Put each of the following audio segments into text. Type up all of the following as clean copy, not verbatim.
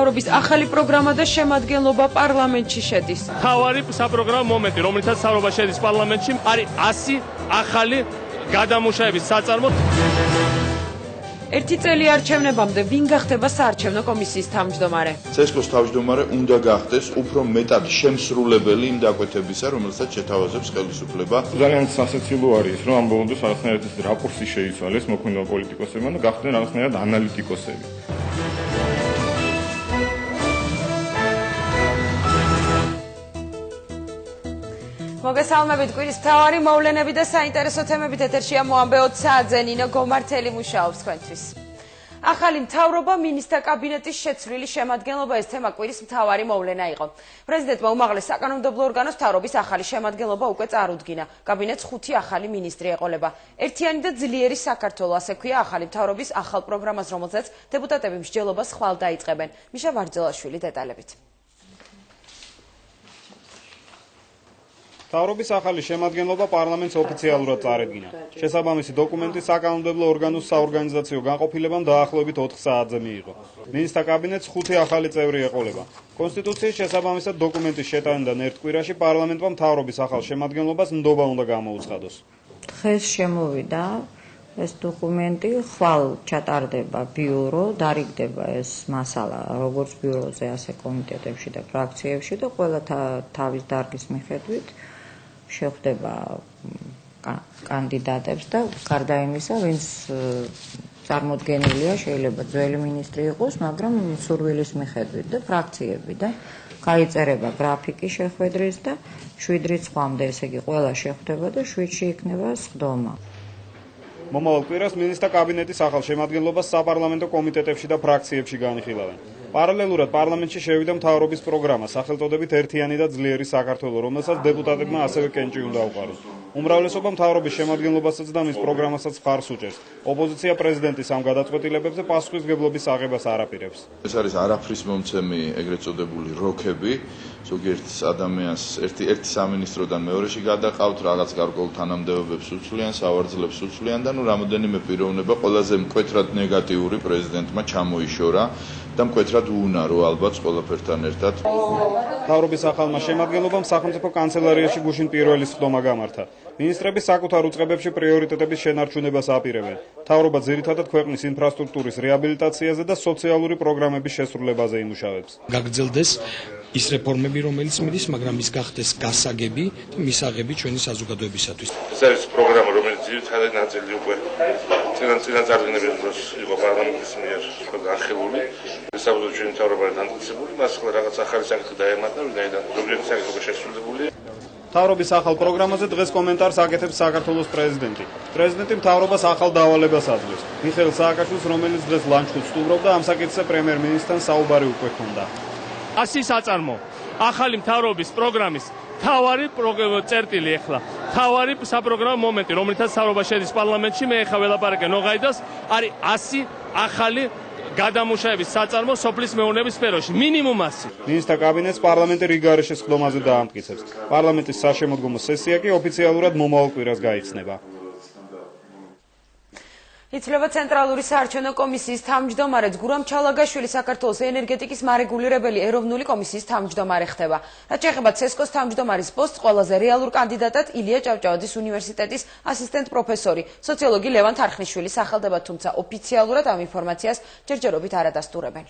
მთავრობის ახალი პროგრამა და შემადგენლობა პარლამენტში შედის. მთავარი საპროგრამო მომენტი, რომელთაც მთავრობა შედის პარლამენტში, არის 100 ახალი გადამუშავების საწარმო. ერთი წელი არჩევნებამდე ვინ გახდება საარჩევნო კომისიის თავმჯდომარე? CESCO-ს თავმჯდომარე უნდა გახდეს უფრო მეტად შემსრულებელი იმ დაკვეთებისა, რომელსაც შეთავაზებს ხელისუფლება. ძალიან სასაცილო არის, რომ ამ ბოლომდე რაღაცნაირად ეს რაკურსი შეიცვალეს მოქმედება პოლიტიკოსებმა და გახდნენ რაღაცნაირად ანალიტიკოსები. მოგესალმებით, კვირის მთავარი მოვლენები და საინტერესო თემებით ეთერშია მოამბე 20 საათზე ნინო გომართელი მუშაობს თქვენთვის. ახალი მთავრობა მინისტრთა კაბინეტის შეცვლილი შემადგენლობა ეს თემა კვირის მთავარი მოვლენა იყო. პრეზიდენტმა უმაღლეს საკანონმდებლო ორგანოს მთავრობის ახალი შემადგენლობა უკვე წარუდგინა. კაბინეტს 5 ახალი მინისტრი ეყოლება. ერთიანი და ძლიერი საქართველო, ასე ქვია ახალი მთავრობის ახალ პროგრამას, რომელზეც დეპუტატები მსჯელობას ხვალ დაიწყებენ. მიშა ვარძელაშვილი დეტალებით. მთავრობის ახალი შემადგენლობა პარლამენტს ოფიციალურად წარედგინა. შესაბამისი დოკუმენტი საკანონმდებლო ორგანოს საორგანიზაციო განყოფილებამ დაახლოებით 4 საათზე მიიღო. მინისტრთა კაბინეტს 5 ახალი წევრი ეყოლება. კონსტიტუციის შესაბამისად დოკუმენტის შეტანიდან ერთ კვირაში პარლამენტმა მთავრობის ახალ შემადგენლობას ნდობა უნდა გამოუცხადოს. დღეს შემოვიდა ეს დოკუმენტი, ხვალ ჩატარდება ბიურო, დარიგდება ეს მასალა როგორც ბიუროზე, ასე კომიტეტებში და ფრაქციებში და ყველა თავის დარგის მიხედვით შეხვდება კანდიდატებს და გარდა იმისა, ვინც წარმოდგენილია, შეიძლება ძველი მინისტრი იყოს, მაგრამ სურვილის მიხედვით და ფრაქციები და გაიწერება გრაფიკი შეხვედრის და 7 რიცხვამდე, ესე იგი, ყველა შეხვდება და 7-ში იქნება სხდომა. მომავალ კვირას მინისტრთა კაბინეტის ახალ შემადგენლობას საპარლამენტო კომიტეტებში და ფრაქციებში განიხილავენ. პარალელურად პარლამენტში შევიდა მთავრობის პროგრამა, სახელწოდებით ერთიანი და ძლიერი საქართველო, რომელსაც დეპუტატებმა ასევე კენჭი უნდა უყარონ. უმრავლესობა მთავრობის შემადგენლობასაც და მის პროგრამასაც მხარს უჭერს. ოპოზიცია პრეზიდენტის ამ გადაწყვეტილებებზე პასუხისმგებლობის აღებას არ აპირებს. ეს არის არაფრის მომცემი ეგრეთ წოდებული როქები, ზოგიერთ ადამიანს ერთი სამინისტროდან მეორეში გადაყავთ, რაღაც გარკვეულ თანამდებობებს უცვლიან, სავარძლებს უცვლიან და რამოდენიმე პიროვნება ყველაზე მკვეთრად ნეგატიური პრეზიდენტმა ჩამოიშორა და მკვეთრად უუნარო ალბათ ყველაფერთან ერთად. მთავრობის ახალმა შემადგენლობამ სახელმწიფო კანცელარიაში გუშინ პირველი სხდომა გამართა. მინისტრები საკუთარ უწყებებში პრიორიტეტების შენარჩუნებას აპირებენ. მთავრობა ძირითადად ქვეყნის ინფრასტრუქტურის რეაბილიტაციაზე და სოციალური პროგრამების შესრულებაზე იმუშავებს. გაგრძელდეს ის რეფორმები, რომელიც მიდის, მაგრამ ის გახდეს გასაგები და მისაღები ჩვენი საზოგადოებისათვის. ეს არის პროგრამა, რომელიც ძირითადად ნაწილი უკვე წინაწარდგენების დროს იყო პარლამენტის მიერ განხილული. საბოლოოდ ჩვენი მთავრობა დამტკიცებული, მას ახლა რაღაც ახალი საკითხი დაემატა, ვინაიდან ზოგიერთი საკითხი უკვე შესრულებულია. მთავრობის ახალ პროგრამაზე დღეს კომენტარს აკეთებს საქართველოს პრეზიდენტი. პრეზიდენტი მთავრობას ახალ დავალებას აძლევს. მიხეილ სააკაშვილს, რომელიც დღეს ლანჩხუთს სტუმრობდა, ამ საკითხზე პრემიერ-მინისტრთან საუბარი უკვე ჰქონდა. 100 საწარმო ახალი მთავრობის პროგრამის მთავარი წერტილი ახლა. მთავარი საპროგრამო მომენტი, რომელთაც მთავრობა შედის პარლამენტში, მე ახლა ველაპარაკე ნოღაიდას, არის 100 ახალი გადამუშავების საწარმო სოფლის მეურნეობის სფეროში, მინიმუმ 100. მინისტრთა კაბინეტს პარლამენტი რიგგარეშე სხდომაზე დაამტკიცებს. პარლამენტის საშემოდგომო სესია კი ოფიციალურად მომავალ კვირას გაიხსნება. იცვლება ცენტრალური საარჩევნო კომისიის თავმჯდომარედ გურამ ჩალაგაშვილი საქართველოს ენერგეტიკის მარეგულირებელი ეროვნული კომისიის თავმჯდომარე ხდება. რაც შეეხება CESCO-ს თავმჯდომარის პოსტს, ყველაზე რეალურ კანდიდატად ილია ჭავჭავაძის უნივერსიტეტის ასისტენტ პროფესორი, სოციოლოგი ლევან თარხნიშვილი სახელდება, თუმცა ოფიციალურად ამ ინფორმაციას ჯერჯერობით არ ადასტურებენ.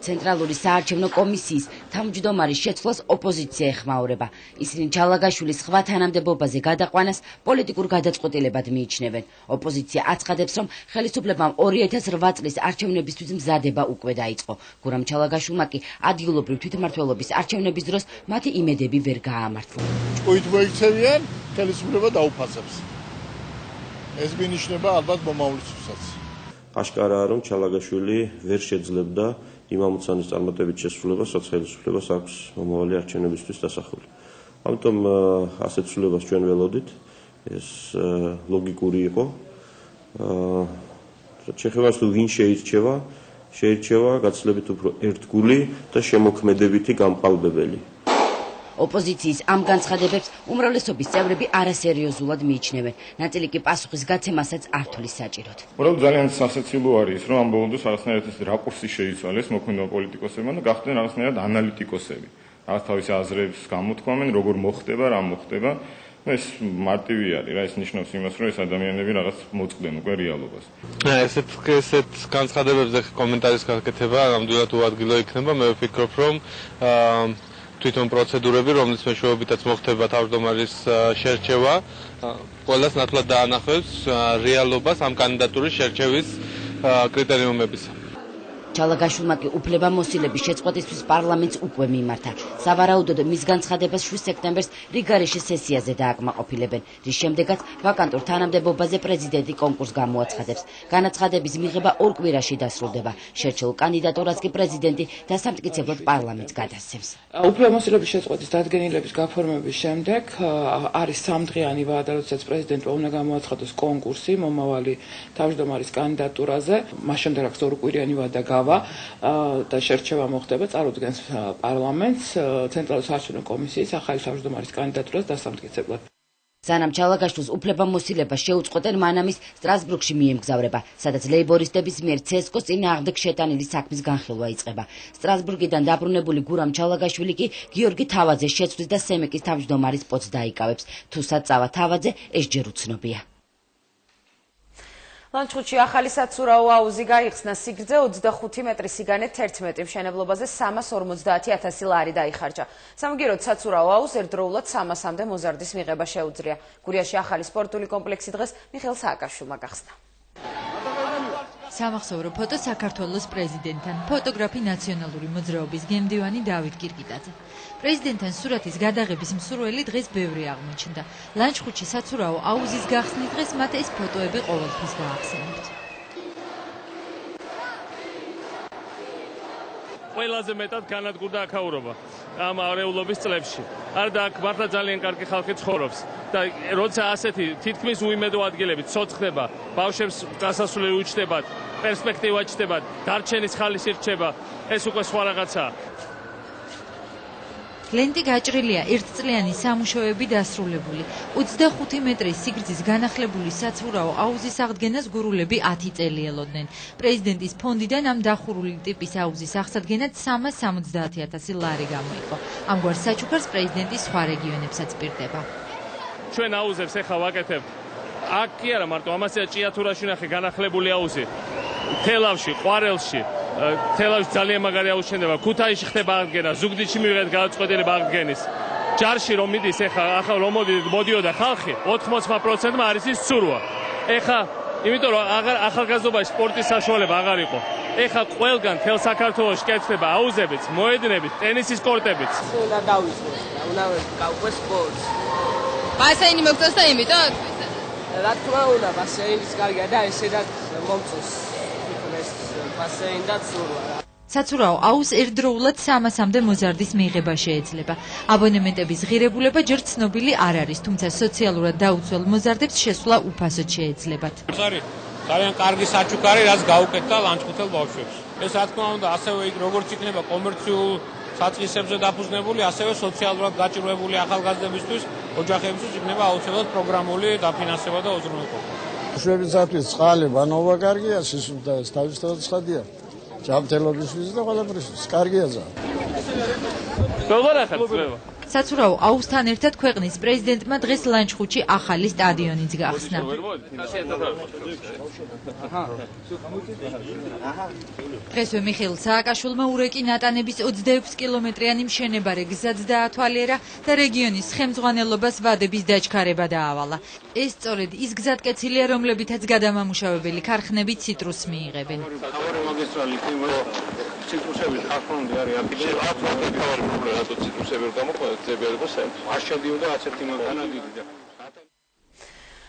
ცენტრალური საარჩევნო კომისიის თავმჯდომარის შეცვლას ოპოზიცია ეხმაურება. ისინი ჩალაგაშვილის სხვა თანამდებობაზე გადაყვანას პოლიტიკურ გადაწყვეტილებად მიიჩნევენ. ოპოზიცია აცხადებს, რომ ხელისუფლებამ 2008 წლის არჩევნებისთვის მზადება უკვე დაიწყო. გურამ ჩალაგაშვილმა კი ადგილობრივ თვითმმართველობის არჩევნების დროს მათი იმედები ვერ გაამართლა. ჭკუით მოიქცევიან, ხელისუფლება დაუფასებს. ეს მინიშნება ალბათ მომავლისთვისაც. აშკარაა, რომ ჩალაგაშვილი ვერ შეძლებდა იმ ამოცანის წარმატებით შესრულებას, რაც ხელისუფლებას აქვს მომავალი არჩევნებისთვის დასახული. ამიტომ ასეთ ცვლილებას ჩვენ ველოდით, ეს ლოგიკური იყო. შეეხება თუ ვინ შეირჩევა გაცილებით უფრო ერთგული და შემოქმედებითი გამყალბებელი. ოპოზიციის ამ განცხადებებს უმრავლესობის წევრები არასერიოზულად მიიჩნევენ. ნაწილი კი პასუხის გაცემასაც არ თვლის საჭიროდ. უბრალოდ ძალიან სასაცილო არის ის, რომ ამ ბოლოს რაღაცნაირად ეს რაკურსი შეიცვალეს მოქმედება პოლიტიკოსებმა და გახდნენ რაღაცნაირად ანალიტიკოსები. რაღაც თავის აზრებს გამოთქვამენ, როგორ მოხდება, რა მოხდება. ეს მარტივი არის რა, ეს ნიშნავს იმას, რომ ეს ადამიანები რაღაც მოწყდნენ უკვე რეალობას. ესეთ განცხადებებზე კომენტარის გაკეთება ნამდვილად უადგილო იქნება. მე ვფიქრობ, რომ თვითონ პროცედურები, რომლის მეშვეობითაც მოხდება თავმჯდომარის შერჩევა, ყველას ნათლად დაანახავს რეალობას ამ კანდიდატურის შერჩევის კრიტერიუმებისა. ჩალაგაშვილმა კი უფლებამოსილების შეწყვეტისთვის პარლამენტს უკვე მიმართა. სავარაუდოდ მის განცხადებას 7 სექტემბერს რიგარეშე სესიაზე დააკმაყოფილებენ, რის შემდეგაც ვაკანტურ თანამდებობაზე პრეზიდენტი კონკურსს გამოაცხადებს. განაცხადების მიღება 2 კვირაში დასრულდება. შერჩეულ კანდიდატურას კი პრეზიდენტი დასამტკიცებლად პარლამენტს გადასცემს. უფლებამოსილების შეწყვეტის დადგენილების გაფორმების შემდეგ არის 3 დღიანი ვადა, როდესაც პრეზიდენტმა უნდა გამოაცხადოს კონკურსი მომავალი თავმჯდომარის კანდიდატურაზე. მას შემდეგ აქვს 2 კვირიანი ვადა და შერჩევა მოხდება, წარუდგენს პარლამენტს ცენტრალური საარჩევნო კომისიის ახალი თავმჯდომარის კანდიდატურას დასამტკიცებლად. სანამ ჩალაგაშვილს უფლებამოსილება შეუწყვეტენ, მანამის სტრასბურგში მიემგზავრება, სადაც ლეიბორისტების მიერ ცესკოს წინააღმდეგ შეტანილი საქმის განხილვა იწყება. სტრასბურგიდან დაბრუნებული გურამ ჩალაგაშვილი კი გიორგი თავაძეს შეცვლის და სემეკის თავმჯდომარის პოსტს დაიკავებს. თუ საწავა თავაძე, ეს ჯერ უცნობია. ლანჩხუთში ახალი საცურაო აუზი გაიხსნა, სიგრძე 25 მეტრი, სიგანე 11, მშენებლობაზე 350,000 ლარი დაიხარჯა. სამაგიეროდ საცურაო აუზს ერთდროულად 300-მდე მოზარდის მიღება შეუძლია. გურიაში ახალი სპორტული კომპლექსი დღეს მიხეილ სააკაშვილმა გახსნა. სამახსოვრო ფოტო საქართველოს პრეზიდენტთან, ფოტოგრაფი ნაციონალური მოძრაობის გემდივანი დავით კირკიტაძე. პრეზიდენტთან სურათის გადაღების მსურველი დღეს ბევრი აღმოჩნდა. ლანჩხუთში საცურაო აუზის გახსნის დღეს მათ ეს ფოტოები ყოველთვის გაახსენებთ. ყველაზე მეტად განადგურდა აქაურობა ამ არეულობის წლებში. არა და აქ მართლა ძალიან კარგი ხალხი ცხოვრობს და როცა ასეთი თითქმის უიმედო ადგილებით ცოცხლდება, ბავშვებს დასასრულელი უჩნდებათ, პერსპექტივა ჩნდებათ, დარჩენის ხალისი რჩება, ეს უკვე სხვა რაღაცაა. ლენტი გაჭრილია, ერთწლიანი სამუშაოები დასრულებული. 25 მეტრის სიგრძის განახლებული საცურაო აუზის აღდგენას გურულები 10 წელი ელოდნენ. პრეზიდენტის ფონდიდან ამ დახურული ტიპის აუზის აღსადგენად 370,000 ლარი გამოიყო. ამგვარ საჩუქარს პრეზიდენტი სხვა რეგიონებსაც პირდება. ჩვენ აუზებს ეხლა ვაკეთებთ. აქ კი არა მარტო, ამასია ჭიათურაში ნახე განახლებული აუზი. თელავში, ყვარელში, თელავში ძალიან მაგარი აუზი შენდება, ქუთაისში ხდება აღდგენა, ზუგდიდში მივიღეთ გადაწყვეტილება აღდგენის. ჯარში რომ მიდის ახლა რომ მოდიოდა ხალხი, 80%-მა არის ის ცურვა. ეხლა იმიტომ რომ ახალგაზრდობაში სპორტის საშუალება აღარ იყო. ეხლა ყველგან თელ საქართველოში კეთდება აუზებიც, მოედნებით, ტენისის კორტებიც. უნდა დავიწყოს, უნდა გავყვეს სპორტს. ბასეინი მოგწონს და იმიტომ? რა თქმა უნდა, ბასეინის კარგია და ესედაც მომწონს. ბასეინი და ცურვა. საცურაო აუზს ერთდროულად 300-მდე მოზარდის მიღება შეეძლება. აბონემენტების ღირებულება ჯერ ცნობილი არ არის, თუმცა სოციალურად დაუცველ მოზარდებს შესვლა უფასოდ შეეძლებათ. ძალიან კარგი საჩუქარი, რაც გაუკეთდა ლანჩხუთელ ბავშვებს. ეს რა თქმა უნდა, ასევე იქ როგორც იქნება კომერციულ საწყისებზე დაფუძნებული, ასევე სოციალურად გაჭირვებული ახალგაზრდებისთვის, ოჯახებისთვის იქნება აუცილებლად პროგრამული დაფინანსება და უზრუნველყოფა. ბავშვებისათვის წყალი ბანობა კარგია, სისუფთა თავისთავად ცხადია. ჯანმრთელობისთვის და ყველაფერისთვის კარგია ზა. როგორ ახალწლება? საცურაო აუზთან ერთად ქვეყნის პრეზიდენტმა დღეს ლანჩხუთში ახალი სტადიონიც გახსნა. დღესვე მიხეილ სააკაშვილმა ურეკი ნატანების 26 კილომეტრიანი მშენებარე გზაც დაათვალიერა და რეგიონის ხელმძღვანელობას ვადების დაჩქარება დაავალა. ეს სწორედ ის გზატკეცილია, რომლებითაც გადამამუშავებელი ქარხნები ციტრუსს მიიღებენ. ციტრუსები ხარხონდი არის აკიდე აფრონტი თავი პრობლემა რატო ციტრუსები არ გამოყვება ძებერება არ შედიოდა 10 მილიონი დიდი.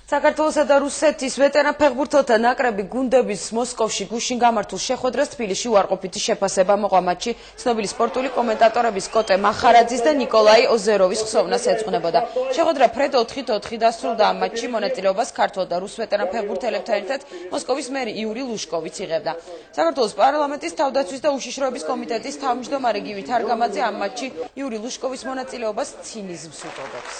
საქართველოსა და რუსეთის ვეტერან ფეხბურთელთა ნაკრები გუნდების მოსკოვში გუშინ გამართულ შეხვედრას თბილისში უარყოფითი შეფასება მოყვა. მატჩი ცნობილი სპორტული კომენტატორების კოტე მახარაძის და ნიკოლაი ოზეროვის ხსოვნას ეძღვნებოდა. შეხვედრა ფრედ 4-4 დასრულდა. ამ მატჩში მონაწილეობას ქართველ და რუს ვეტერან ფეხბურთელებთან ერთად მოსკოვის მერი იური ლუშკოვიც იღებდა. საქართველოს პარლამენტის თავდაცვის და უშიშროების კომიტეტის თავმჯდომარე გივი თარგამაძე ამ მატჩში იური ლუშკოვის მონაწილეობას ცინიზმს უწოდებს.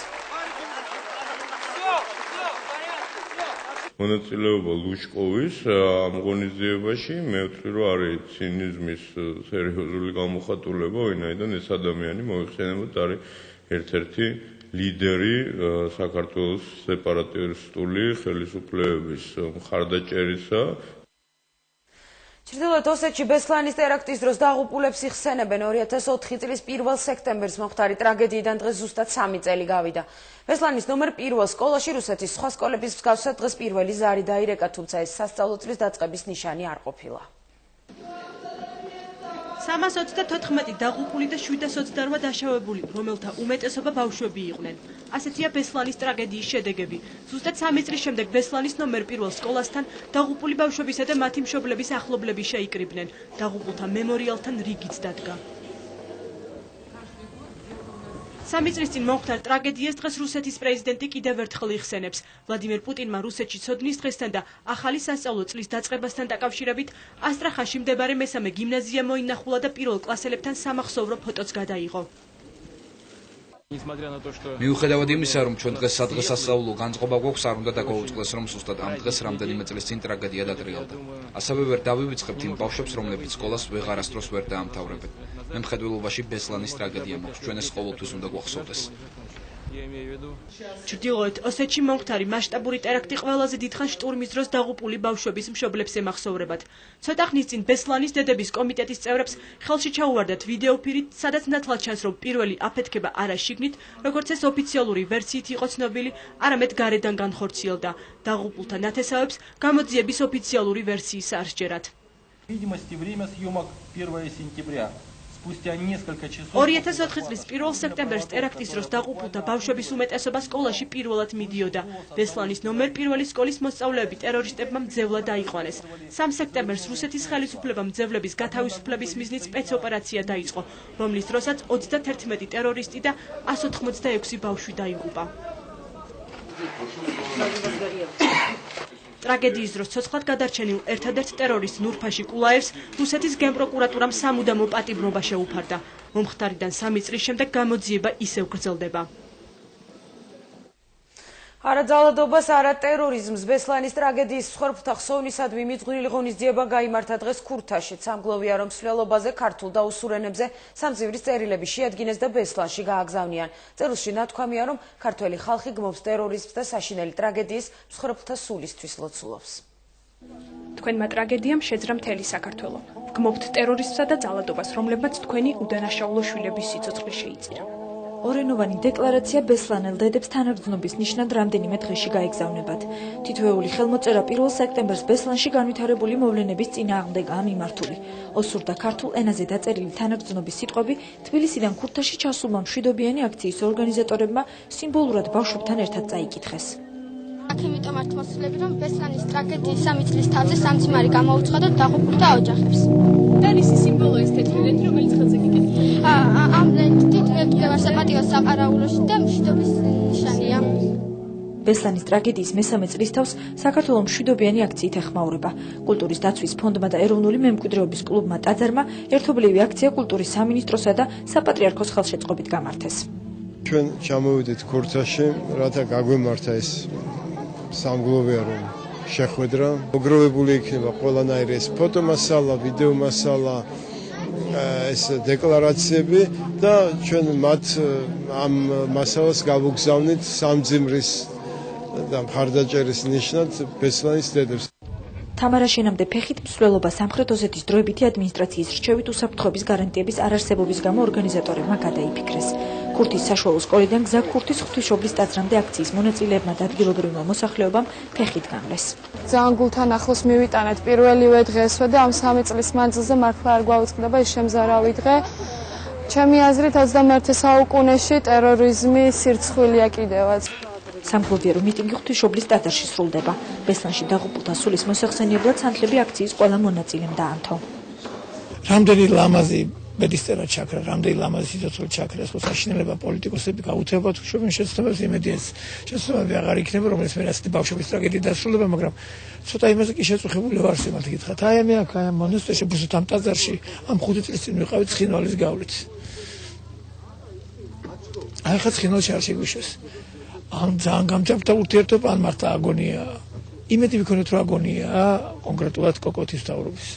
მონაწილეობა ლუშკოვის ამ ღონისძიებაში მე ვთვლი რომ არის ცინიზმის სერიოზული გამოხატულება, ვინაიდან ეს ადამიანი მოიხსენებოდ არის ერთ-ერთი ლიდერი საქართველოს სეპარატისტული ხელისუფლების მხარდაჭერისა. ჩრდილოეთ ოსეთში ბესლანის ტერაქტის დროს დაღუპულებს იხსენებენ. 2004 წლის 1 სექტემბერს მომხდარი ტრაგედიიდან დღეს ზუსტად 3 წელი გავიდა. ბესლანის ნომერ 1 სკოლაში რუსეთის სხვა სკოლების მსგავსად დღეს პირველი ზარი დაირეკა, თუმცა ეს სასწავლო წლის დაწყების ნიშანი არ ყოფილა. 334 დაღუპული და 728 დაშავებული, რომელთა უმეტესობა ბავშვები იყვნენ. ასეთია ბესლანის ტრაგედიის შედეგები. ზუსტად 3 წლის შემდეგ ბესლანის ნომერ 1 სკოლასთან დაღუპული ბავშვებისა და მათი მშობლების ახლობლები შეიკრიბნენ. დაღუპულთა მემორიალთან რიგიც დადგა. 3 წლის წინ მომხდარ ტრაგედიას დღეს რუსეთის პრეზიდენტი კიდევ ერთხელ იხსენებს. ვლადიმერ პუტინმა რუსეთში ცოდნის დღესთან და ახალი სასწავლო წლის დაწყებასთან დაკავშირებით ასტრახანში მდებარე მესამე გიმნაზია მოინახულა და პირველ კლასელებთან სამახსოვრო ფოტოც გადაიღო. მიუხედავად იმისა, რომ ჩვენ დღეს სადღესასწაულო განწყობა გვაქვს, არ უნდა დაგვაუწყდეს, რომ ზუსტად ამ დღეს რამდენიმე წლის წინ ტრაგედია დატრიალდა. ასევე ვერ დავივიწყებთ იმ ბავშვებს, რომლებიც სკოლას ვეღარასდროს ვერ დაამთავრებენ. მე მხედველობაში ბესლანის ტრაგედია მაქვს, ჩვენ ეს ყოველთვის უნდა გვახსოვდეს. ჩრდილოეთ ოსეთში მომხდარი მასშტაბური ტერაქტი ყველაზე დიდხანს შტურმის დროს დაღუპული ბავშვების მშობლებს ემახსოვრებათ. ცოტა ხნის წინ ბესლანის დედების კომიტეტის წევრებს ხელში ჩაუვარდათ ვიდეოფირი, სადაც ნათლად ჩანს, რომ პირველი აფეთქება არა შიგნით, როგორც ეს ოფიციალური ვერსიით იყო ცნობილი, არამედ გარედან განხორციელდა. დაღუპულთა ნათესავებს გამოძიების ოფიციალური ვერსიის არ სჯერათ. 2004 წლის 1 სექტემბერს ტერაქტის დროს დაღუპულთა ბავშვების უმეტესობა სკოლაში პირველად მიდიოდა. ბესლანის ნომერ 1 სკოლის მოსწავლეები ტერორისტებმა მძევლად დაიყვანეს. 3 სექტემბერს რუსეთის ხელისუფლებამ მძევლების გათავისუფლების მიზნით სპეცოპერაცია დაიწყო, რომლის დროსაც 31 ტერორისტი და 186 ბავშვი დაიღუპა. ტრაგედიის დროს ცოცხლად გადარჩენილ ერთადერთ ტერორისტ ნურფაში კულაევს რუსეთის გენპროკურატურამ სამუდამო პატიმრობა შეუფარდა. მომხდარიდან 3 წლის შემდეგ გამოძიება ისევ გრძელდება. არა ძალადობას, არა ტერორიზმს. ბესლანის ტრაგედიის მსხვერპლთა ხსოვნისადმი მიძღვნილი ღონისძიება გაიმართა დღეს ქურთაში. სამგლოვია, რომ მსვლელობაზე ქართულ და უსურ ენებზე სამძივრის წერილები შეადგინეს და ბესლანში გააგზავნიან. წერილში ნათქვამია, რომ ქართველი ხალხი გმობს ტერორიზმს და საშინელი ტრაგედიის მსხვერპლთა სულისთვის ლოცულობს. თქვენმა ტრაგედიამ შეძრა მთელი საქართველო. ვგმობთ ტერორიზმსა და ძალადობას, რომლებმაც თქვენი უდანაშაულო შვილების სიცოცხლე შეიწირა. ორენოვანი დეკლარაცია ბესლანელ დედებს თანაგრძნობის ნიშნად რამდენიმე დღეში გაეგზავნებათ. თითოეული ხელმოწერა 1 სექტემბერს ბესლანში განვითარებული მოვლენების წინააღმდეგაა მიმართული. ოსურ და ქართულ ენაზე დაწერილი თანაგრძნობის სიტყვები თბილისიდან ქურთაში ჩასულმა მშვიდობიანი აქციის ორგანიზატორებმა სიმბოლურად ბავშვებთან ერთად წაიკითხეს. აქ იმიტომ არ თმოსვლები, რომ ბესლანის ტრაგედიის 3 წლის თავზე სამძიმარი გამოუცხადოთ დაღუპულთა ოჯახებს. დანისი სიმბოლო ეს თეთრი ლენტი, რომელიც ხელზე გიკეთდა. ამ ლენტით მევდივარ საპატიო საყარაულოში და მშვიდობის ნიშანია. ბესლანის ტრაგედიის მესამე წლისთავს საქართველოს მშვიდობიანი აქციით ეხმაურება. კულტურის დაცვის ფონდმა და ეროვნული მემკვიდრეობის კლუბმა ტაძარმა ერთობლივი აქცია კულტურის სამინისტროსა და საპატრიარქოს ხელშეწყობით გამართეს. ჩვენ ჩამოვიდით ქურთაში, რათა გაგვემართა ეს სამგლოვია რომ შეხვედრა. მოგროვებული იქნება ყველანაირი ეს ფოტომასალა, ვიდეო მასალა, ეს დეკლარაციები და ჩვენ მათ ამ მასალას გავუგზავნით სამძიმრის და მხარდაჭერის ნიშნად ბესლანის დედებს. თამარა შენამდე ფეხით მსვლელობა სამხრეთ ოსეთის დროებითი ადმინისტრაციის რჩევით უსაფრთხოების გარანტიების არარსებობის გამო ორგანიზატორებმა გადაიფიქრეს. ქურთის საშუალო სკოლიდან გზა ქურთის ღვთისმშობლის ტაძრამდე აქციის მონაწილეებმა და ადგილობრივმა მოსახლეობამ ფეხით გამრეს. ძალიან გულთან ახლოს მივიტანეთ პირველივე დღესვე და ამ 3 წლის მანძილზე მართლა არ გვაუწყდება ეს შემზარავი დღე. ჩემი აზრით 21 საუკუნეში ტერორიზმი სირცხვილია კიდევაც. სამგლოვიარო მიტინგი ღვთისმშობლის ტაძარში სრულდება. ბესლანში დაღუპულთა სულის მოსახსენიებლად სანთლები აქციის ყველა მონაწილემ დაანთო. რამდენი ლამაზი ბედისწერა ჩაქრა, რამდენი ლამაზი სიცოცხლე ჩაქრა, ხო საშინელება პოლიტიკოსები გაუთავებად ხვშვებენ შეცდომებს, იმედიას შეცდომები აღარ იქნება, რომელიც მე ასეთი ბავშვების ტრაგედიით დასრულდება, მაგრამ ცოტა იმაზე კი შეწუხებული ვარ სიმართლე გითხრათ. აი მე აქ ამ მონასტერში, ბუსოთ ამ ტაძარში, ამ 5 წლის წინ ვიყავით ცხინვალის გავლით. აი ხა ცხინვალში არ შეგვიშვეს. ან ძალიან გამძაფრდა ურთიერთობა, ან მართლა აგონია. იმედი ვიქონეთ, რომ აგონია კონკრეტულად კოკოთის მთავრობის.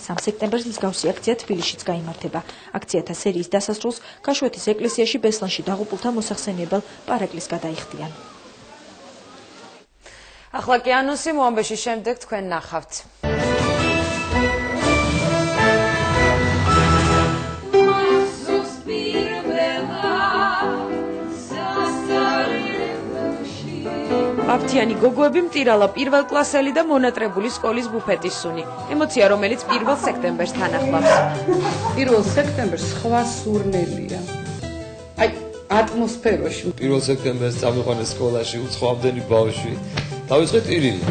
3 სექტემბერს მსგავსი აქცია თბილისშიც გაიმართება. აქციათა სერიის დასასრულს ქაშვეთის ეკლესიაში ბესლანში დაღუპულთა მოსახსენიებელ პარაკლისს გადაიხდიან. ახლა კი ანონსი მოამბეში შემდეგ თქვენ ნახავთ. აფთიანი გოგოები მტირალა პირველ კლასელი და მონატრებული სკოლის ბუფეტის სუნი. ემოცია, რომელიც 1 სექტემბერს თან ახლავს. 1 სექტემბერს სხვა სურნელია. აი, ატმოსფეროში. 1 სექტემბერს წამიყვანეს სკოლაში უცხოამდენი ბავშვი. დავიწყეთ ტირილი.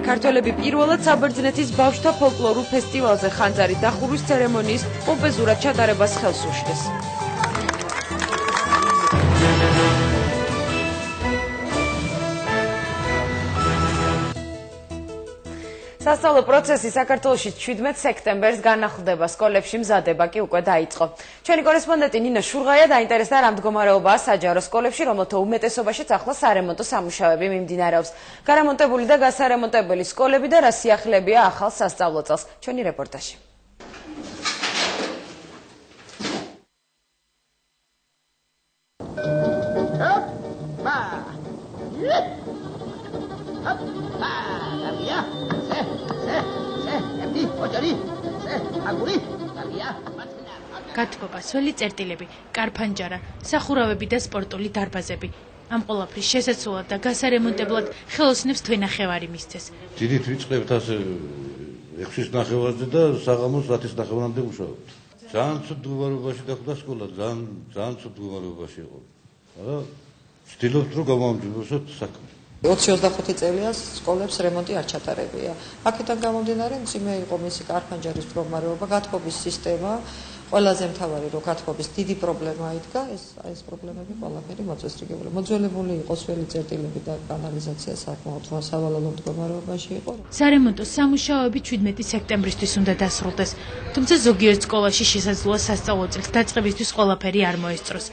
ქართველები პირველად საბერძნეთის ბავშვთა ფოლკლორულ ფესტივალზე ხანძარი დახურვის ცერემონიის პომპეზურად ჩატარებას ხელს უშლის. სასწავლო პროცესი საქართველოში 17 სექტემბერს განახლდება, სკოლებში მზადება კი უკვე დაიწყო. ჩვენი კორესპონდენტი ნინა შურღაია დაინტერესდა რა მდგომარეობაა საჯარო სკოლებში, რომელთა უმეტესობაშიც ახლა სარემონტო სამუშაოები მიმდინარეობს. გარემონტებული და გასარემონტებელი სკოლები და რა სიახლეებია ახალ სასწავლო წელს. ჩვენი რეპორტაჟი. გათბობა, სველი წერტილები, კარფანჯარა, სახურავები და სპორტული დარბაზები. ამ ყველაფრის შესაძლებლად და გასარემონტებლად ხელოსნებს თვენახევარი მისცეს. დიდით ვიწყებთ ასე 6-ის ნახევარზე და საღამოს 10-ის ნახევარამდე ვმუშაობთ. ძალიან ცუდ მდგომარეობაში დახვდა სკოლა, ძალიან ცუდ მდგომარეობაში იყო. და ვცდილობთ რომ გამოვამჯობესოთ საქმე. 25 წელია სკოლებს რემონტი არ ჩატარებია. აქედან გამომდინარე მძიმე იყო მისი კარფანჯარის მდგომარეობა, გათბობის სისტემა. ყველაზე მთავარი რომ გათბობის დიდი პრობლემა იდგა, ეს პრობლემები ყველაფერი მოწესრიგებული. მოძველებული იყო სველი წერტილები და კანალიზაცია საკმაოდ სავალალო მდგომარეობაში იყო. სარემონტო სამუშაოები 17 სექტემბრისთვის უნდა დასრულდეს, თუმცა ზოგიერთ სკოლაში შესაძლოა სასწავლო წელს დაწყებისთვის ყველაფერი არ მოესწროს.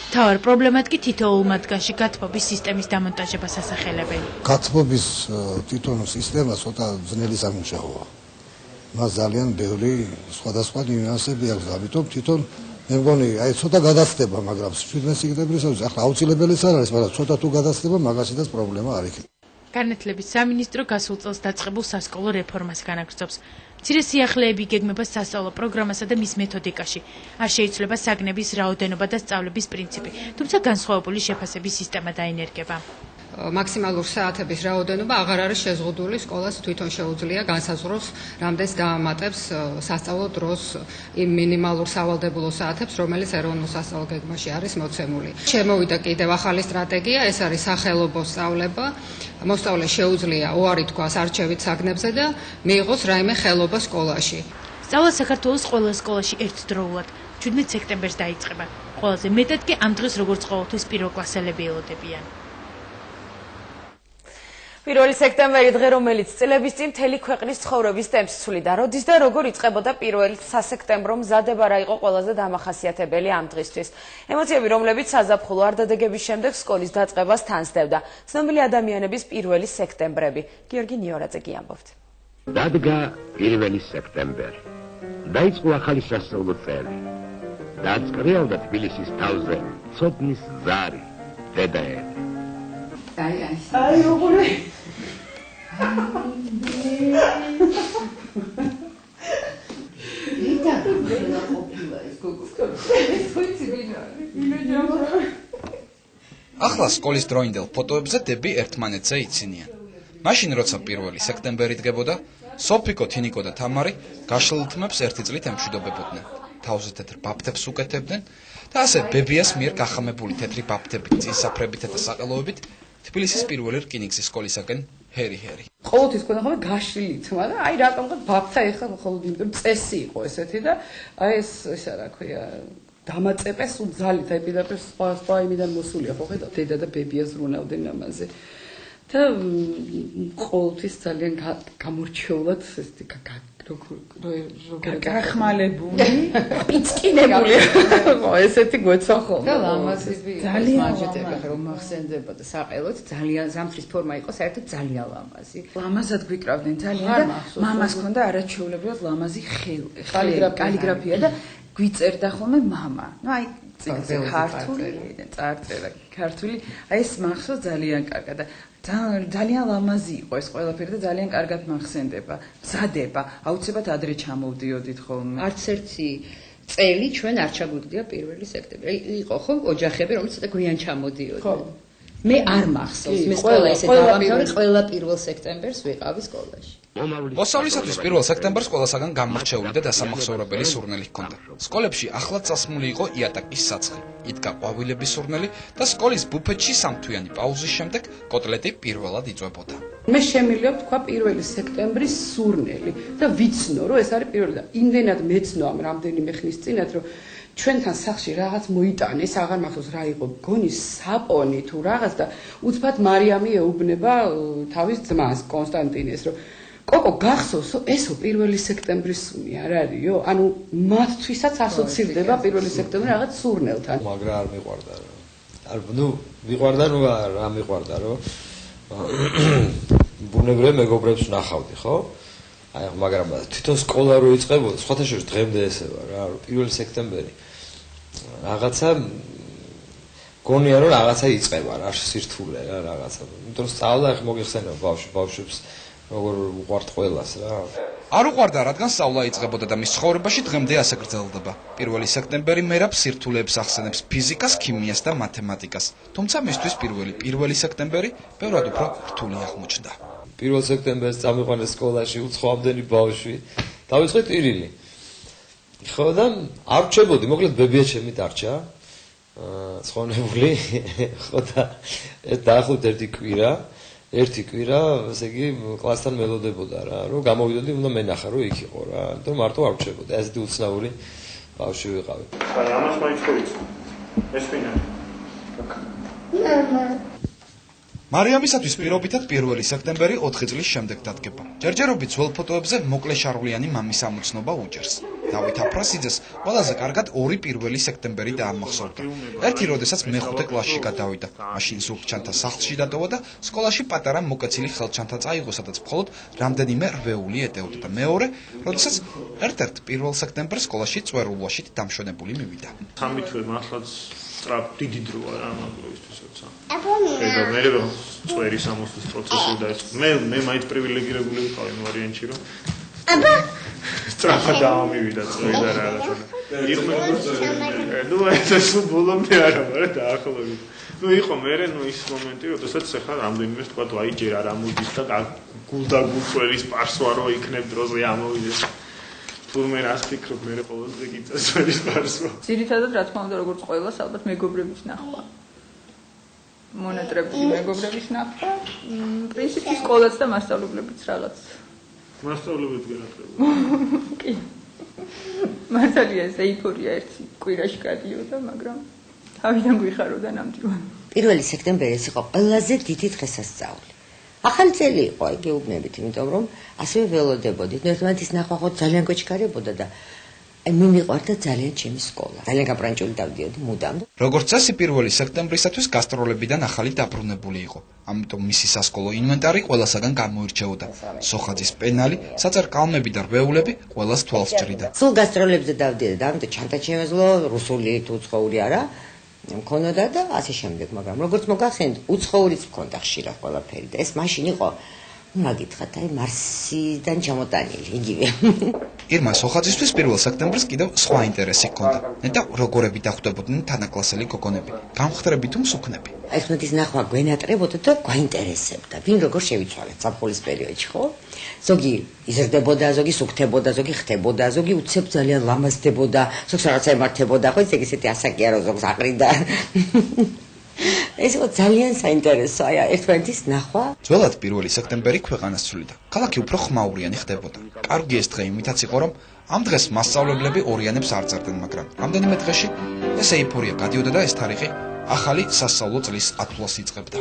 მთავარ პრობლემად კი თითოეულ მათგანში გათბობის სისტემის დამონტაჟებას ასახელებენ. გათბობის თვითონ სისტემა ცოტა ძნელი სამუშაოა. მას ძალიან ბევრი სხვადასხვა ნიუანსები აქვს, ამიტომ თვითონ მე მგონი აი ცოტა გადაცდება, მაგრამ 17 სექტემბრისათვის ახლა აუცილებელიც არ არის, მაგრამ ცოტა თუ გადაცდება, მაგასაც პრობლემა არ იქნება. გარნეთლების სამინისტრო გასულ წელს დაწყებულ სასკოლო რეფორმას განაგრძობს. მცირე სიახლეები იგეგმება სასწავლო პროგრამასა და მის მეთოდიკაში. არ შეიცვლება საგნების რაოდენობა და სწავლების პრინციპი, თუმცა განსხვავებული შეფასების სისტემა დაინერგება. მაქსიმალურ საათების რაოდენობა აღარ არის შეზღუდული, სკოლას თვითონ შეუძლია განსაზღვროს, რამდენს დაამატებს სასწავლო დროს იმ მინიმალურ სავალდებულო საათებს, რომელიც ეროვნულ სასწავლო გეგმაში არის მოცემული. შემოვიდა კიდევ ახალი სტრატეგია, ეს არის სახელობო სწავლება. მოსწავლეს შეუძლია უარი თქვას არჩევით საგნებზე და მიიღოს რაიმე ხელობა სკოლაში. სწავლა საქართველოს ყველა სკოლაში ერთდროულად 17 სექტემბერს დაიწყება. ყველაზე მეტად კი ამ დღეს როგორც ყოველთვის პირველკლასელები ელოდებიან. 1 სექტემბერი დღე, რომელიც წლების წინ მთელი ქვეყნის ცხოვრების ტემპს ცვლიდა. როდის და როგორ იწყებოდა 1 სასექტემბრო მზადება რა იყო ყველაზე დამახასიათებელი ამ დღისთვის. ემოციები, რომლებიც საზაფხულო არდადეგების შემდეგ სკოლის დაწყებას თანსდევდა. ცნობილი ადამიანების 1 სექტემბრები. გიორგი ნიორაძე კი ამბობთ. დადგა 1 სექტემბერი. დაიწყო ახალი სასწავლო წელი. დაწყრიალდა თბილისის თავზე ცოდნის ზარი, დედაერი. აი როგორი ახლა სკოლის დროინდელ ფოტოებზე დები ერთმანეთზე იცინიან. მაშინ როცა 1 სექტემბერი დგებოდა, სოფიკო, თინიკო და თამარი გაშლილ თმებს ერთი წლით ემშვიდობებოდნენ. თავზე თეთრ ბაფთებს უკეთებდნენ და ასე ბებიას მიერ გახამებული თეთრი ბაფთებით, წინსაფრებით და საყელოებით თბილისის პირველი რკინიგზის სკოლისაკენ ჰერი. ყოველთვის ქონდა ხოლმე გაშლილი თმა და აი რატომღაც ბაფთა ეხლა მხოლოდ იმიტომ წესი იყო ესეთი და აი ეს რა ქვია დამაწეპეს უძალით აი პირდაპირ სხვა იმიდან მოსულია ხო ხედავ დედა და ბებიას რუნავდნენ ამაზე და ყოველთვის ძალიან გამორჩეულად ესეთი გახმალებული, პიცკინებული. ხო, ესეთი გვეცა ხოლმე. და ლამაზები ძალიან მაჯეტები რომ მახსენდება და საყელოდ ძალიან ზამთრის ფორმა იყო საერთოდ ძალიან ლამაზი. ლამაზად გვიკრავდნენ ძალიან და მამას ჰქონდა არაჩვეულებრივად ლამაზი კალიგრაფია და გვიწერდა ხოლმე მამა. ნუ აი წიგნზე ქართული, აი ეს მახსოვს ძალიან კარგად და ძალიან ლამაზი იყო ეს ყველაფერი და ძალიან კარგად მახსენდება. მზადება, აუცილებლად ადრე ჩამოვდიოდით ხოლმე. არც ერთი წელი ჩვენ არ ჩაგვიგდია 1 სექტემბერი. იყო ხო ოჯახები, რომელიც ცოტა გვიან ჩამოდიოდნენ. მე არ მახსოვს, მე ყველა ესე დავამთავრე, ყველა 1 სექტემბერს ვიყავი სკოლაში. მოსავლისათვის 1 სექტემბერს სკოლასაგან გამორჩეული და დასამახსოვრებელი სურნელი ჰქონდა. სკოლებში ახლად წასმული იყო იატაკის საცხი, იდგა ყვავილების სურნელი და სკოლის ბუფეტში სამთვიანი პაუზის შემდეგ კოტლეტი პირველად იწვებოდა. მე შემიძლია ვთქვა 1 სექტემბრის სურნელი და ვიცნო, რომ ეს არის პირველი და იმდენად მეცნო ამ რამდენიმე ხნის წინათ, რომ ჩვენთან სახლში რაღაც მოიტანეს, აღარ მახსოვს რა იყო, გონი საპონი თუ რაღაც და უცბად მარიამი ეუბნება თავის ძმას კონსტანტინეს, რომ კოკო გახსოვს, ესო 1 სექტემბრის სუნი არ არისო? ანუ მათთვისაც ასოცირდება 1 სექტემბრი რაღაც სურნელთან. მაგრამ არ მიყვარდა რა. ნუ მიყვარდა, ნუ რა მიყვარდა, რომ ბუნებრივ მეგობრებს ნახავდი, ხო? აი, მაგრამ თვითონ სკოლა რო იწყებოდა, სხვათა შორის დღემდე ესევა რა, 1 სექტემბერი. რაღაცა გონია რომ რაღაცა იწყება რა, სირთულე რა, რაღაცა. იმიტომ რომ სწავლა ახ მოგიხსენება ბავშვებს როგორ უყვართ ყველას რა. არ უყვარდა, რადგან სწავლა იწყებოდა და მის ცხოვრებაში დღემდე ასე გრძელდება. 1 სექტემბერი მერაბ სირთულეებს ახსენებს ფიზიკას, ქიმიას და მათემატიკას. თუმცა მისთვის 1 სექტემბერი ბევრად უფრო რთული აღმოჩნდა. 1 სექტემბერს წამიყვანეს სკოლაში უცხოამდენი ბავშვი. დავიწყე ტირილი. ხო და არ რჩებოდი, მოკლედ ბებია ჩემი დარჩა. ცხონებული, ხო და დაახლოებით ერთი კვირა, ესე იგი, კლასთან მელოდებოდა რა, რომ გამოვიდოდი, უნდა მენახა, რომ იქ იყო რა, იმიტომ მარტო არ რჩებოდი, ესეთი უცნაური ბავშვი ვიყავი. აი, ამას მაიწყოიც. ესვინა. მარიამისათვის პირობითად 1 სექტემბერი 4 წლის შემდეგ დადგება. ჯერჯერობით ძველ ფოტოებზე მოკლე შარვლიანი მამის ამოცნობა უჭერს. დავით აფრასიძეს ყველაზე კარგად 1 სექტემბერი დაამახსოვრდა. ერთი როდესაც მე-5 კლასში გადავიდა. მაშინ ზურგჩანთა სახლში დატოვა და სკოლაში პატარა მოკეცილი ხელჩანთა წაიღო, სადაც მხოლოდ რამდენიმე რვეული ეტეოდა და მეორე, როდესაც ერთ-ერთ 1 სექტემბერს სკოლაში წვერულვაშით დამშვენებული მივიდა. 3 თვე მართლაც დიდი დროა რა მაგლოვისთვისაც. ეხლა მე წვერის ამოსვლის პროცესი და ეს მე მაინც პრივილეგირებული ვიყავი ამ ვარიანტში რომ სწრაფად დავამივიდა წვერი და რაღაცა. ნუ ეს ბოლომდე არა, მაგრამ დაახლოებით. ნუ იყო მე ის მომენტი, როდესაც ახლა რამდენიმე თქვა აი ჯერ არ ამოდის და გულდაგულ წვერის პარსვა რო იქნებ დროზე ამოვიდეს. თურმე რას ფიქრობ მე ყოველდღე გიწევს წვერის პარსვა. ძირითადად რა თქმა უნდა როგორც ყველას ალბათ მეგობრების ნახვა. მონატრებში მეგობრების ნახვა, პრინციპში სკოლაც და მასწავლებლებიც რაღაც. მასწავლებლებიც განათლება. კი. მართალია ეს ეიფორია ერთი კვირაში გადიოდა, მაგრამ თავიდან გვიხაროდა ნამდვილად. 1 სექტემბერი იყო ყველაზე დიდი დღესასწაული. ახალი წელი იყო, აი გეუბნებით, იმიტომ რომ ასევე ველოდებოდით. ერთმანეთის ნახვა ხო ძალიან გვეჩქარებოდა და აი მე მიყვარდა ძალიან ჩემი სკოლა. ძალიან გაპრანჭული დავდიოდი მუდამ. როგორც წესი 1 სექტემბრისათვის გასტროლებიდან ახალი დაბრუნებული იყო. ამიტომ მისი სასკოლო ინვენტარი ყველასაგან გამოირჩეოდა. სოხაძის პენალი, საწერ-კალმები და რვეულები ყველას თვალს ჭრიდა. სულ გასტროლებზე დავდიოდი, ამიტომ ჩანთა შემეძლო, რუსული თუ უცხოური არა. მქონოდა და ასე შემდეგ, მაგრამ როგორც მოგახსენეთ, უცხოურიც მქონდა ხშირად ყველაფერი და ეს მაშინ იყო მაგითხათ, აი მარსიდან ჩამოტანილი იგივე. ირმა სოხაძისთვის 1 სექტემბერს კიდევ სხვა ინტერესი ჰქონდა. ნეტა როგორები დახვდებოდნენ თანაკლასელი გოგონები, გამხდრები თუ მსუქნები. აი ხმად ის ნახვა გვენატრებოდა და გვაინტერესებდა. ვინ როგორ შევიცვალეთ საფხულის პერიოდში, ხო? ზოგი იზრდებოდა, ზოგი სუქთებოდა, ზოგი ხდებოდა, ზოგი უცებ ძალიან ლამაზდებოდა, ზოგს რაღაცა ემართებოდა, ხო ეს ეგეთი ასაკია რომ ზოგს აყრიდა. ეს იყო ძალიან საინტერესო, აი ერთმანეთის ნახვა. ძველად 1 სექტემბერი ქვეყანას ცვლიდა. ქალაქი უფრო ხმაურიანი ხდებოდა. კარგი ეს დღე იმითაც იყო, რომ ამ დღეს მასწავლებლები ორიანებს არ წერდნენ, მაგრამ რამდენიმე დღეში ეს ეიფორია გადიოდა და ეს თარიღი ახალი სასწავლო წლის ათვლას იწყებდა.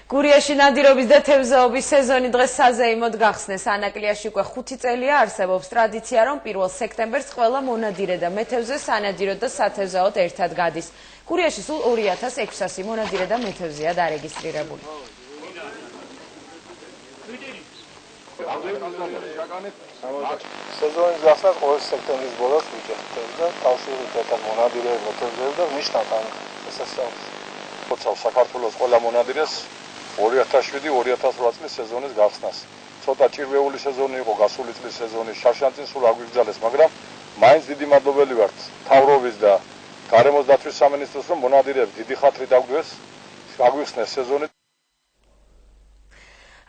გურიაში ნადირობის და თევზაობის სეზონი დღეს საზეიმოდ გახსნეს. ანაკლიაში უკვე 5 წელია არსებობს ტრადიცია, რომ 1 სექტემბერს ყველა მონადირე და მეთევზე სანადიროდ და სათევზაოდ ერთად გადის. გურიაში სულ 2600 მონადირე და მეთევზეა დარეგისტრირებული. სეზონის გახსნას 1 სექტემბრის ბოლოს ვიჭერთ და კავშირით ერთად მონადირე მეთევზეები და ნიშნავთ ამ შესაძლებლობას. ხოცავ საქართველოს ყველა მონადირეს 2007-2008 წლის სეზონის გახსნას. ცოტა ჭირვეული სეზონი იყო, გასული წლის სეზონი, შარშანწინ სულ აგვიგზავნეს, მაგრამ მაინც დიდი მადლობელი ვართ მთავრობის და გარემოს დაცვის სამინისტროს, რომ მონადირეებს დიდი ხათრი დაგვდეს, აგვიხსნეს სეზონი.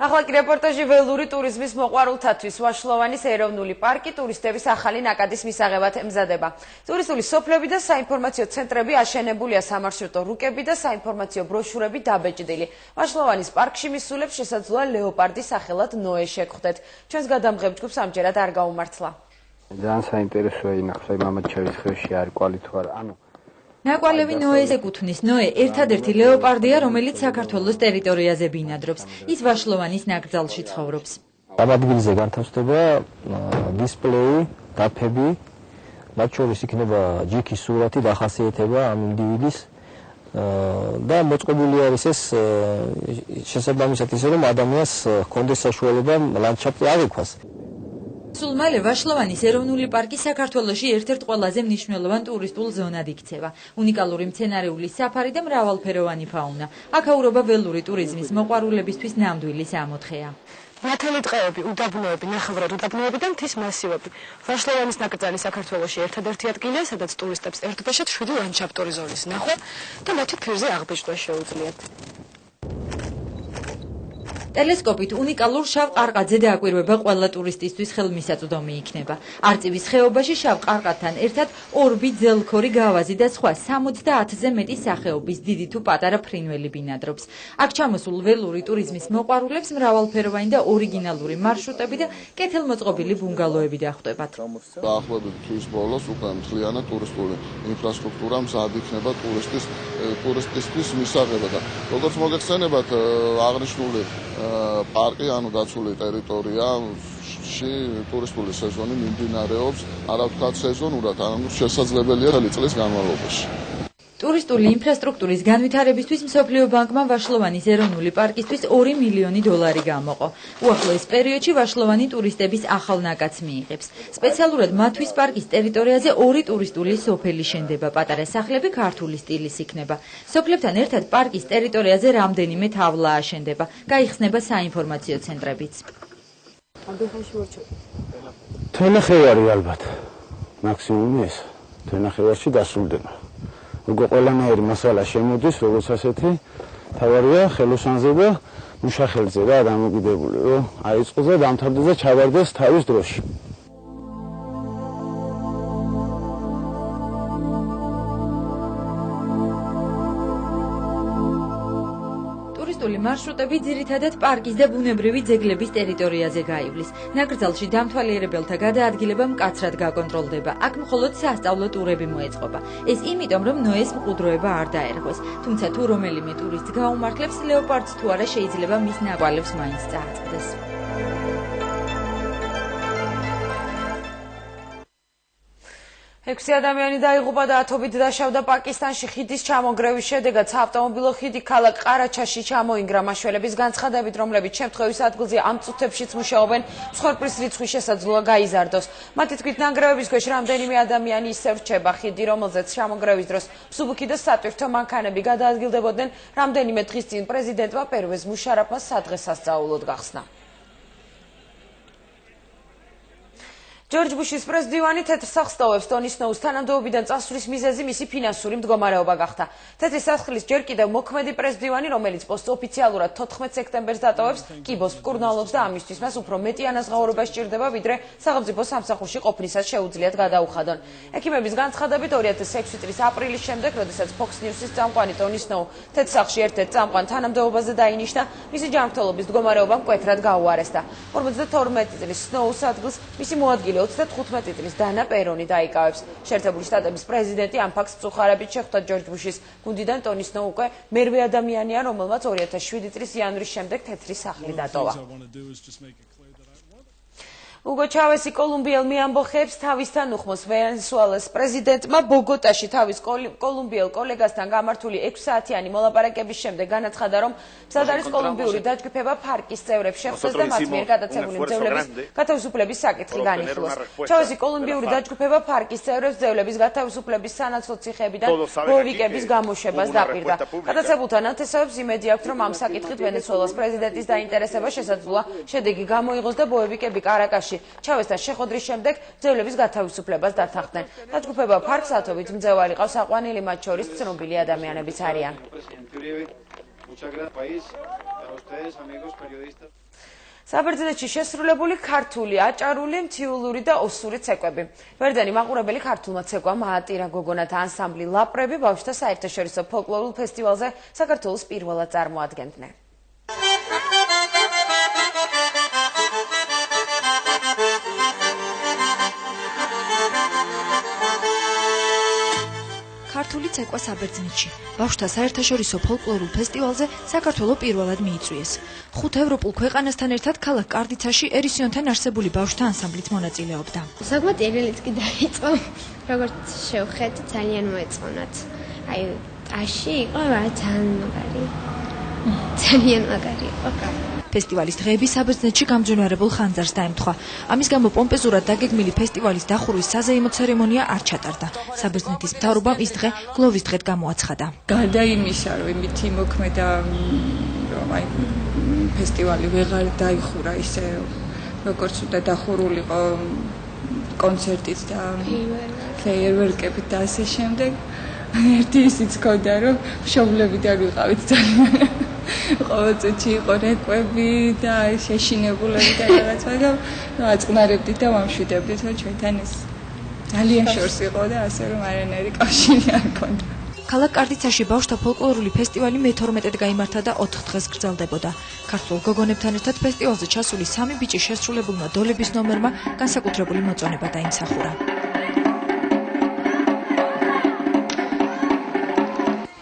ახლა კი რეპორტაჟი ველური ტურიზმის მოყვარულთათვის. ვაშლოვანის ეროვნული პარკი ტურისტების ახალი ნაკადის მისაღებად ემზადება. ტურისტული სოფლები და საინფორმაციო ცენტრები აშენებულია, სამარშრუტო რუკები და საინფორმაციო ბროშურები დაბეჭდილი. ვაშლოვანის პარკში მისულებს შესაძლოა ლეოპარდის სახელად ნოე შეგხვდეთ. ჩვენს გადამღებ ჯგუფს ამჯერად არ გაუმართლა. ძალიან საინტერესოა ინახოს, აი მამაჩევის ხელში არის კვალი თუ არა. ანუ ნაკვალევი ნოეს ეკუთვნის. ნოე ერთადერთი ლეოპარდია, რომელიც საქართველოს ტერიტორიაზე ბინადრობს. ის ვაშლოვანის ნაკრძალში ცხოვრობს. ამ ადგილზე განთავსდება დისპლეი, დაფები, მათ შორის იქნება ჯიქის სურათი, დახასიათება ამ ინდივიდის და მოწყობილი არის ეს შესაბამისად ისე, რომ ადამიანს ჰქონდეს საშუალება ლანდშაფტი აღიქვას. სულ მალე ვაშლოვანის ეროვნული პარკი საქართველოში ერთ-ერთ ყველაზე მნიშვნელოვან ტურისტულ ზონად იქცევა. უნიკალური მცენარეული საფარი და მრავალფეროვანი ფაუნა. აქაურობა ველური ტურიზმის მოყვარულებისთვის ნამდვილი სამოთხეა. მათელი ტყეები, უდაბნოები, ნახევრად უდაბნოები და მთის მასივები. ვაშლოვანის ნაკრძალი საქართველოში ერთადერთი ადგილია, სადაც ტურისტებს ერთბაშად 7 ლანდშაფტური ზონის ნახვა და მათი ფირზე აღბეჭდვა შეუძლიათ. ტელესკოპით უნიკალურ შავ ყარყატზე დააკვირვება ყველა ტურისტისთვის ხელმისაწვდომი იქნება. არწივის ხეობაში შავ ყარყატთან ერთად ორბი, ძელქორი, გავაზი და სხვა 70-ზე მეტი სახეობის დიდი თუ პატარა ფრინველი ბინადრობს. აქ ჩამოსულ ველური ტურიზმის მოყვარულებს მრავალფეროვანი და ორიგინალური მარშრუტები და კეთილმოწყობილი ბუნგალოები დახვდებათ. დაახლოებით თვის ბოლოს უკვე მთლიანად ტურისტული ინფრასტრუქტურა მზად იქნება ტურისტისთვის მისაღებად და როგორც მოგეხსენებათ აღნიშნული პარკი, ანუ დაცული ტერიტორიაში ტურისტული სეზონი მიმდინარეობს, არა ვთქვათ სეზონურად, ანუ შესაძლებელია წლის განმავლობაში. ტურისტული ინფრასტრუქტურის განვითარებისთვის მსოფლიო ბანკმა ვაშლოვანის ეროვნული პარკისთვის 2 მილიონი დოლარი გამოყო. უახლოეს პერიოდში ვაშლოვანი ტურისტების ახალ ნაკადს მიიღებს. სპეციალურად მათთვის პარკის ტერიტორიაზე 2 ტურისტული სოფელი შენდება, პატარა სახლები ქართული სტილის იქნება. სოფლებთან ერთად პარკის ტერიტორიაზე რამდენიმე თავლა აშენდება, გაიხსნება საინფორმაციო ცენტრებიც. თვენახევარი ალბათ. მაქსიმუმი ეს. თვენახევარში დასრულდება. როგორ ყველანაირი მასალა შემოდის, როგორც ასეთი, თავარია ხელოსანზე და მუშახელზე რა დამოკიდებული, რომ აიწყოს და დამთავრდეს და ჩავარდეს თავის დროში. ტურისტული მარშრუტები ძირითადად პარკის და ბუნებრივი ძეგლების ტერიტორიაზე გაივლის. ნაკრძალში დამთვალიერებელთა გადაადგილება მკაცრად გაკონტროლდება. აქ მხოლოდ სასწავლო ტურები მოეწყობა. ეს იმიტომ, რომ ნოეს მყუდროება არ დაერღვეს. თუმცა თუ რომელიმე ტურისტს გაუმართლებს ლეოპარდს თუ არა შეიძლება მის ნაკვალევს მაინც წააწყდეს. 6 ადამიანი დაიღუპა და ათობით დაშავდა პაკისტანში ხიდის ჩამონგრევის შედეგად საავტომობილო ხიდი ქალაქ ყარაჩაში ჩამოინგრა. მაშველების განცხადებით, რომლებიც შემთხვევის ადგილზე ამ წუთებშიც მუშაობენ, მსხვერპლის რიცხვი შესაძლოა გაიზარდოს. მათი თქმით, ნანგრევების ქვეშ რამდენიმე ადამიანი ისევ რჩება. ხიდი, რომელზეც ჩამონგრევის დროს მსუბუქი და სატვირთო მანქანები გადაადგილდებოდნენ, რამდენიმე დღის წინ პრეზიდენტმა პერვეზ მუშარაფმა სადღესასწაულოდ გახსნა. ჯორჯ ბუშის პრეზიდენტი თეთრ სახლს ტოვებს. ტონი სნოუს თანამდებობიდან წასვლის მიზეზი მისი ფინანსური მდგომარეობა გახდა. თეთრი სახლის ჯერ კიდევ მოქმედი პრეზიდენტი, რომელიც პოსტს ოფიციალურად 14 სექტემბერს დატოვებს, კიბოს მკურნალობს და ამისთვის მას უფრო მეტი ანაზღაურება სჭირდება, ვიდრე სახელმწიფო სამსახურში ყოფნისას შეუძლიათ გადაუხადონ. ექიმების განცხადებით 2006 წლის აპრილის შემდეგ, როდესაც Fox News-ის წამყვანი ტონი სნოუ თეთრ სახლში ერთ-ერთ წამყვან თანამდებობაზე დაინიშნა, მისი ჯანმრთელობის მდგომარეობა მკვეთრად გაუარესდა. 52 წლის სნოუს ადგილს მისი მოადგილე 35 წლის დანა პერონი დაიკავებს. შეერთებული შტატების პრეზიდენტი ამ ფაქტს მწუხარებით შეხვდა ჯორჯ ბუშის გუნდიდან. ტონი სნოუ უკვე მერვე ადამიანია, რომელმაც 2007 წლის იანვრის შემდეგ თეთრი სახლი დატოვა. უგო ჩავესი კოლუმბიელმი ამბოხებს თავისთან უხმოს. ვენესუელას პრეზიდენტმა ბოგოტაში თავის კოლუმბიელ კოლეგასთან გამართული 6 საათიანი მოლაპარაკების შემდეგ განაცხადა, რომ მზად არის კოლუმბიური დაჯგუფება ფარკის წევრებს შეხვდეს და მათ მიერ გადაცემული მძევლების გათავისუფლების საკითხი განიხილოს. ჩავესი კოლუმბიური დაჯგუფება ფარკის წევრებს მძევლების გათავისუფლების სანაცვლო ციხეებიდან ბოევიკების გამოშვებას დაპირდა. გადაცებულთა ნათესავებს იმედი აქვთ, რომ ამ საკითხით ვენესუელას პრეზიდენტის დაინტერესება შესაძლოა შედეგი გამოიღოს და ბოევიკები კარაკაში ჩავესთან შეხვედრის შემდეგ მძევლების გათავისუფლებას დათანხმდნენ. დაჯგუფება ფარკს ათობით მძევალი ყავს, აყვანილი მათ შორის ცნობილი ადამიანებიც არიან. საბერძნეთში შესრულებული ქართული, აჭარული, მთიულური და ოსური ცეკვები. ვერდენი მაყურებელი ქართულმა ცეკვამ აატირა გოგონათა ანსამბლი ლაპრები ბავშვთა საერთაშორისო ფოლკლორულ ფესტივალზე საქართველოს პირველად წარმოადგენდნენ. ქართული ცეკვა საბერძნეთში ბავშვთა საერთაშორისო ფოლკლორულ ფესტივალზე საქართველო პირველად მიიწვიეს. 5 ევროპულ ქვეყანასთან ერთად ქალაქ კარდიცაში ერისიონთან არსებული ბავშვთა ანსამბლიც მონაწილეობდა. საკმაოდ ერილიც კი დაიწყო, როგორც შევხედეთ, ძალიან მოეწონათ. აი, ტაში იყო ძალიან მაგარი. ძალიან მაგარი იყო. ფესტივალის დღეები საბერძნეთში გამძვენვარებულ ხანძარს დაემთხვა. ამის გამო პომპეზურად დაგეგმილი ფესტივალის დახურვის საზეიმო ცერემონია არ ჩატარდა. საბერძნეთის მთავრობამ ის დღე გლოვის დღედ გამოაცხადა. გარდა იმისა, რომ იმითი მოქმედა, რომ აი ფესტივალი ვეღარ დაიხურა ისე, როგორც უნდა დახურულიყო კონცერტით და ფეიერვერკებით და ასე შემდეგ. ერთი ისიც ჰქონდა, რომ მშობლებიდან ვიყავით ძალიან. ყოველ წუთში იყო რეკვები და შეშინებულები და რაღაც, მაგრამ აწყნარებდით და ვამშვიდებდით, რომ ჩვენთან ეს ძალიან შორს იყო და ასე რომ არანაირი კავშირი არ ჰქონდა. ქალაქ კარდიცაში ბავშვთა ფოლკლორული ფესტივალი მე-12-ად გაიმართა და 4 დღეს გრძელდებოდა. ქართულ გოგონებთან ერთად ფესტივალზე ჩასული 3 ბიჭი შესრულებულმა დოლების ნომერმა განსაკუთრებული მოწონება დაიმსახურა.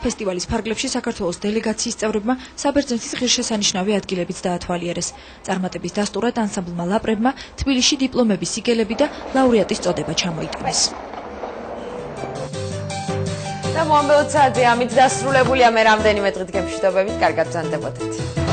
ფესტივალის ფარგლებში საქართველოს დელეგაციის წევრებმა საბერძნეთის ღირსშესანიშნავი ადგილებიც დაათვალიერეს. წარმატების დასტურად ანსამბლმა ლაპრებმა თბილისში დიპლომების სიგელები და ლაურეატის წოდება ჩამოიტანეს. და მოამბეოთ საათზე ამით დასრულებულია. მე რამდენიმე დღით გემშვიდობებით, კარგად ბრძანდებოდეთ.